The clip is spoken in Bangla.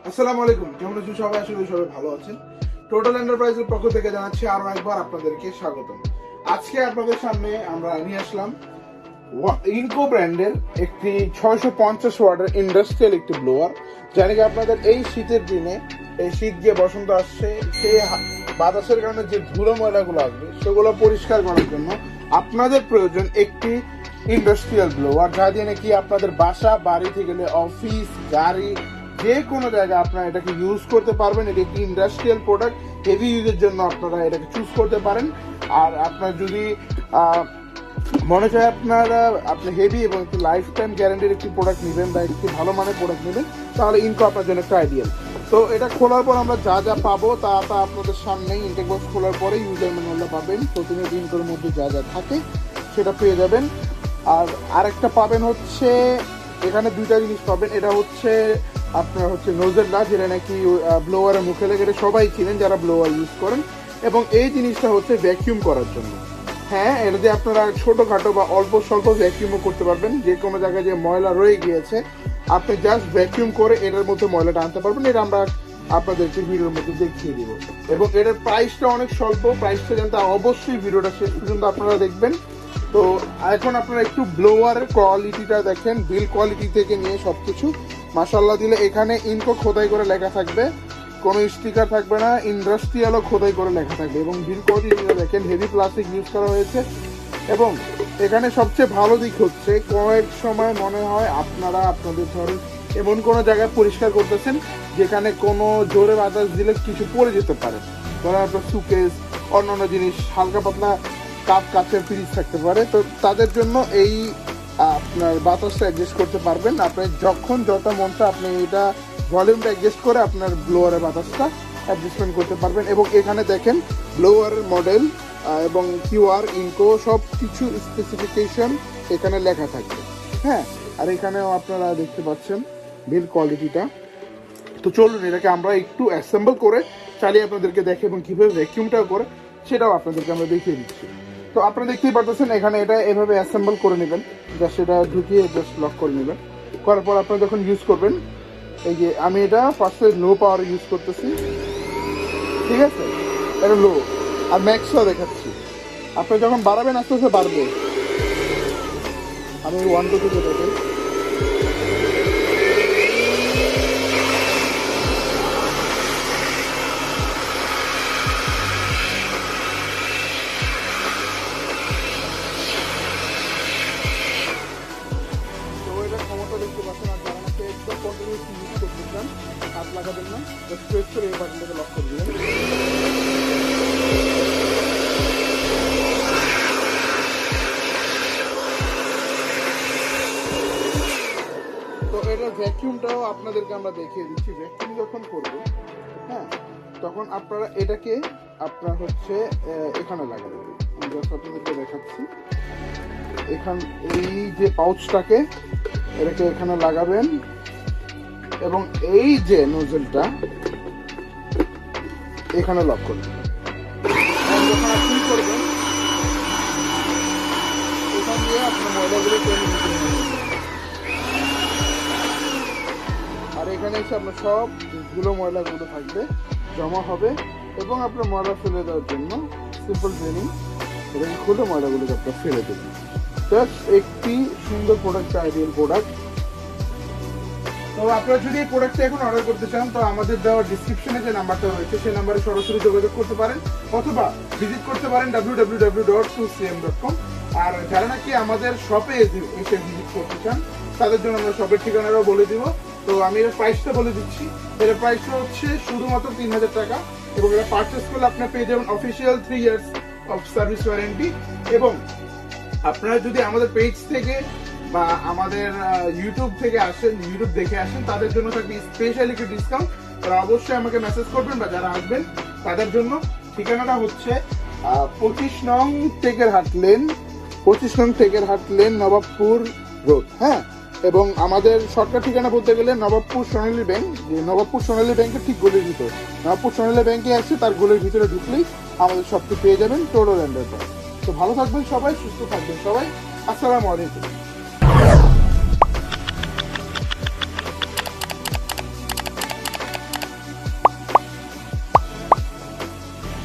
আসসালামু আলাইকুম, কেমন আছেন সবাই? আসলে সবাই ভালো আছেন। টোটাল এন্টারপ্রাইজের পক্ষ থেকে জানাচ্ছি আরো একবার আপনাদেরকে স্বাগতম। আজকে আপনাদের সামনে আমরা নিয়ে আসলাম ইনকো ব্র্যান্ডের একটি 650 ওয়াটের ইন্ডাস্ট্রিয়াল একটি ব্লোয়ার, যা নাকি আপনাদের এই শীতের দিনে, এই শীত যে বসন্ত আসছে, সেই বাতাসের কারণে যে ধুলো ময়লাগুলো আসবে সেগুলো পরিষ্কার করার জন্য আপনাদের প্রয়োজন একটি ইন্ডাস্ট্রিয়াল ব্লোয়ার, যা দিয়ে নাকি আপনাদের বাসা বাড়ি থেকে অফিস গাড়ি যে কোনো জায়গায় আপনারা এটাকে ইউজ করতে পারবেন। এটি একটি ইন্ডাস্ট্রিয়াল প্রোডাক্ট, হেভি ইউজের জন্য আপনারা এটাকে চুজ করতে পারেন। আর আপনার যদি মনে চায় আপনি হেভি এবং একটি লাইফ টাইম গ্যারান্টির একটি প্রোডাক্ট নেবেন বা একটি ভালো মানের প্রোডাক্ট নেবেন, তাহলে ইনকো আপনার জন্য একটা আইডিয়াল। তো এটা খোলার পর আমরা যা যা পাবো তা আপনাদের সামনেই, ইনটেক বক্স খোলার পরে ইউজার ম্যানুয়ালটা পাবেন। প্রতিনিয়ত ইনকোর মধ্যে যা যা থাকে সেটা পেয়ে যাবেন। আর আরেকটা পাবেন হচ্ছে, এখানে দুইটা জিনিস পাবেন। এটা হচ্ছে আপনার হচ্ছে নোজেলটা, যেটা নাকি ব্লোয়ারের মুখে লেগে, সবাই চিনেন যারা ব্লোয়ার ইউজ করেন। এবং এই জিনিসটা হচ্ছে ভ্যাকিউম করার জন্য। হ্যাঁ, এটা দিয়ে আপনারা ছোটোখাটো বা অল্প স্বল্প ভ্যাকিউমও করতে পারবেন। যে কোনো জায়গায় যে ময়লা রয়ে গিয়েছে আপনি জাস্ট ভ্যাকিউম করে এটার মধ্যে ময়লাটা আনতে পারবেন। এটা আমরা আপনাদেরকে ভিডিওর মধ্যে দেখিয়ে দিব। এবং এটার প্রাইসটা অনেক স্বল্প। প্রাইসটা জানতে অবশ্যই ভিডিওটা শেষ পর্যন্ত আপনারা দেখবেন। তো এখন আপনারা একটু ব্লোয়ারের কোয়ালিটিটা দেখেন, বিল কোয়ালিটি থেকে নিয়ে সবকিছু মাশাআল্লাহ দিলে। এখানে ইনকো খোদাই করে লেখা থাকবে, কোনো স্টিকার থাকবে না, ইন্ডাস্ট্রিয়ালও খোদাই করে লেখা থাকবে। এবং বিল কোয়ালিটিটা দেখেন, হেভি প্লাস্টিক ইউজ করা হয়েছে। এবং এখানে সবচেয়ে ভালো দিক হচ্ছে, কয়েক সময় মনে হয় আপনারা আপনাদের ধরেন এমন কোনো জায়গায় পরিষ্কার করতেছেন যেখানে কোনো জোরে বাতাস দিলে কিছু পড়ে যেতে পারে, ধরেন আপনার সুকেস, অন্যান্য জিনিস, হালকা পাতলা কাচের ফ্রিজ থাকতে পারে। তো তাদের জন্য এই আপনার বাতাসটা অ্যাডজাস্ট করতে পারবেন। আপনি যখন যত মনটা আপনি এটা ভলিউমটা অ্যাডজাস্ট করে আপনার ব্লোয়ারের বাতাসটা অ্যাডজাস্টমেন্ট করতে পারবেন। এবং এখানে দেখেন ব্লোয়ারের মডেল এবং কিউআর, ইনকো সব কিছু স্পেসিফিকেশন এখানে লেখা থাকবে। হ্যাঁ, আর এখানেও আপনারা দেখতে পাচ্ছেন বিল কোয়ালিটিটা। তো চলুন এটাকে আমরা একটু অ্যাসেম্বল করে চালিয়ে আপনাদেরকে দেখে এবং কীভাবে ভ্যাকিউমটাও করে সেটাও আপনাদেরকে আমরা দেখিয়ে দিচ্ছি। তো আপনারা দেখতেই পারতেছেন, এখানে এটা এভাবে অ্যাসেম্বল করে নেবেন, জাস্ট এটা ঢুকিয়ে জাস্ট লক করে নেবেন। করার পর আপনারা যখন ইউজ করবেন, এই যে আমি এটা ফার্স্টে লো পাওয়ার ইউজ করতেছি, ঠিক আছে, এটা লো, আর ম্যাক্সও দেখাচ্ছি। আপনি যখন বাড়াবেন আস্তে আস্তে বাড়বে। আমি 1 2 থেকে দেখেন, ক্ষমতা দেখতে পাচ্ছেন। আর যারা নাকি একদম কন্টিনিউসলি ইউজ করতে চান, হাত লাগাবেন না, জাস্ট প্রেস করে এই বাটনটাকে লক করে দিবেন। তো এটা ভ্যাকিউমটাও আপনাদেরকে আমরা দেখিয়ে দিচ্ছি। ভ্যাকিউম যখন করবো, হ্যাঁ, তখন আপনারা এটাকে আপনার হচ্ছে এখানে লাগাবেন। আমি জাস্ট আপনাদেরকে দেখাচ্ছি। এই যে পাউচটাকে এটাকে এখানে লাগাবেন এবং এই যে নোজেলটা এখানে লক করবেন। যখন আপনি করবেন, এখান দিয়ে আপনার ময়লাগুলো টেনে নিতে হবে। আর এখানে এসে আপনার সব ধুলো ময়লাগুলো থাকবে, জমা হবে। এবং আপনার ময়লা ফেলে দেওয়ার জন্য সিম্পল ট্রেনিং, এটাকে খুলে ময়লাগুলোকে আপনার ফেলে দেবেন। জাস্ট একটি সুন্দর প্রোডাক্ট, আইডিয়াল প্রোডাক্ট। তো আপনারা যদি এই প্রোডাক্টটা এখন অর্ডার করতে চান, তো আমাদের দেওয়া ডিসক্রিপশনে যে নাম্বারটা রয়েছে সেই নাম্বারে সরাসরি যোগাযোগ করতে পারেন, অথবা ভিজিট করতে পারেন www.2cm.com। আর যারা নাকি আমাদের শপে এসে ভিজিট করতে চান, তাদের জন্য আমরা শপের ঠিকানাটাও বলে দিব। তো আমি এর প্রাইসটা বলে দিচ্ছি। এর প্রাইসটা হচ্ছে শুধুমাত্র 3000 টাকা। এবং এটা পারচেস করলে আপনি পেয়ে যাবেন official 3 years of service warranty. এবং আপনারা যদি আমাদের পেজ থেকে বা আমাদের ইউটিউব থেকে আসেন, ইউটিউব দেখে আসেন, তাদের জন্য থাকবে স্পেশাল একটি ডিসকাউন্ট। তারা অবশ্যই আমাকে মেসেজ করবেন, বা যারা আসবেন তাদের জন্য ঠিকানাটা হচ্ছে 25 নং টেকের হাট লেন, নবাবপুর রোড। হ্যাঁ, এবং আমাদের শর্টকাট ঠিকানা বলতে গেলে নবাবপুর সোনালী ব্যাংক, যে নবাবপুর সোনালী ব্যাংকের ঠিক গোলের ভিতর, নবাবপুর সোনালী ব্যাংকে আসছে তার গোলের ভিতরে ঢুকলেই আমাদের সবটি পেয়ে যাবেন টোটাল এন্টারপ্রাইজ। তো ভালো থাকবেন সবাই, সুস্থ থাকবেন সবাই। আসসালামু আলাইকুম।